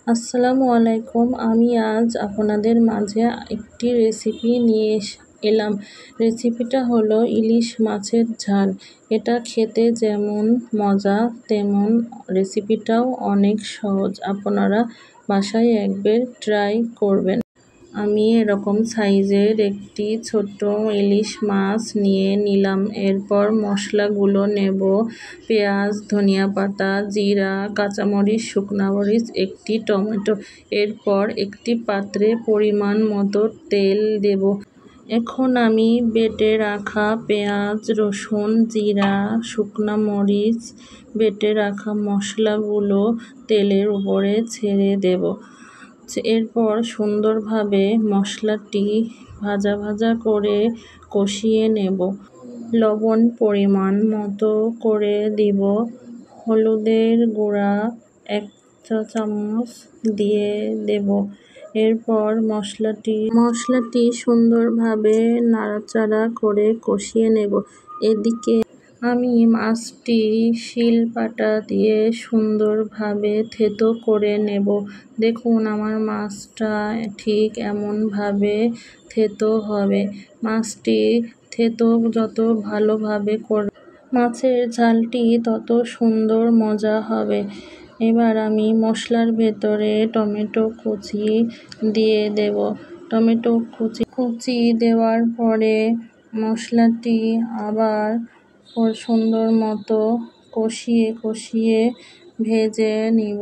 আসসালামু আলাইকুম। আমি আজ আপনাদের মাঝে একটি রেসিপি নিয়ে এলাম। রেসিপিটা হলো ইলিশ মাছের ঝাল। এটা খেতে যেমন মজা তেমন রেসিপিটাও অনেক সহজ। আপনারা বাসায় একবার ট্রাই করবেন। আমি এরকম সাইজের একটি ছোট ইলিশ মাছ নিয়ে নিলাম। এরপর মশলাগুলো নেব: পেঁয়াজ, ধনিয়া পাতা, জিরা, কাঁচামরিচ, শুকনা মরিচ, একটি টমেটো। এরপর একটি পাত্রে পরিমাণ মতো তেল দেব। এখন আমি বেটে রাখা পেঁয়াজ, রসুন, জিরা, শুকনা মরিচ, বেটে রাখা মশলাগুলো তেলের উপরে ছেড়ে দেব। এরপর সুন্দরভাবে মশলাটি ভাজা ভাজা করে কষিয়ে নেব। লবণ পরিমাণ মতো করে দিব। হলুদের গুঁড়া 1 চা চামচ দিয়ে দেব। এরপর মশলাটি সুন্দরভাবে নাড়াচাড়া করে কষিয়ে নেব। এদিকে আমি মাছটি শিলপাটা দিয়ে সুন্দরভাবে থেতো করে নেব। দেখুন আমার মাছটা ঠিক এমনভাবে থেতো হবে। মাছটি থেতো যত ভালোভাবে করবে মাছের ঝালটি তত সুন্দর মজা হবে। এবার আমি মশলার ভেতরে টমেটো কুচি দিয়ে দেব। টমেটো কুচি দেওয়ার পরে মশলাটি আবার সুন্দর মতো কষিয়ে ভেজে নিব।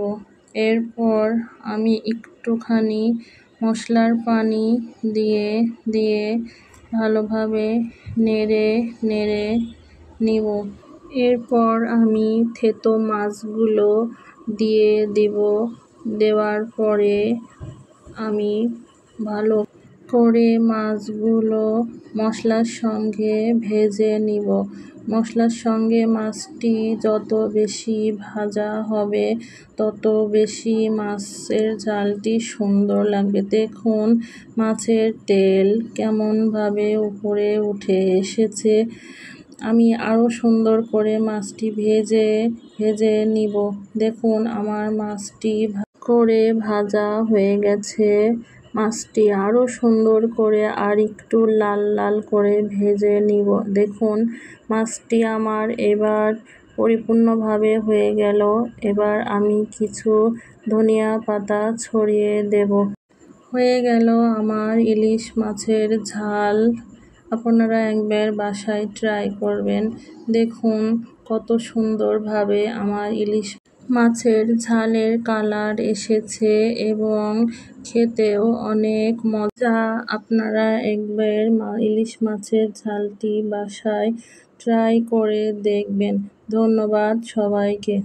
এরপর আমি একটুখানি মশলার পানি দিয়ে ভালোভাবে নেড়ে নিব। এরপর আমি থেতো মাছগুলো দিয়ে দেব। দেওয়ার পরে আমি ভালো করে মাছগুলো মশলার সঙ্গে ভেজে নিব। মশলার সঙ্গে মাছটি যত বেশি ভাজা হবে তত বেশি মাছের ঝালটি সুন্দর লাগবে। দেখুন মাছের তেল কেমনভাবে উপরে উঠে এসেছে। আমি আরও সুন্দর করে মাছটি ভেজে নিব। দেখুন আমার মাছটি করে ভাজা হয়ে গেছে। মাছটি আরও সুন্দর করে আর একটু লাল লাল করে ভেজে নিব। দেখুন মাছটি আমার এবার পরিপূর্ণভাবে হয়ে গেল। এবার আমি কিছু ধনিয়া পাতা ছড়িয়ে দেব। হয়ে গেল আমার ইলিশ মাছের ঝাল। আপনারা একবার বাসায় ট্রাই করবেন। দেখুন কত সুন্দরভাবে আমার ইলিশ মাছের ঝালের কালার এসেছে এবং খেতেও অনেক মজা। আপনারা একবার ইলিশ মাছের ঝালটি বাসায় ট্রাই করে দেখবেন। ধন্যবাদ সবাইকে।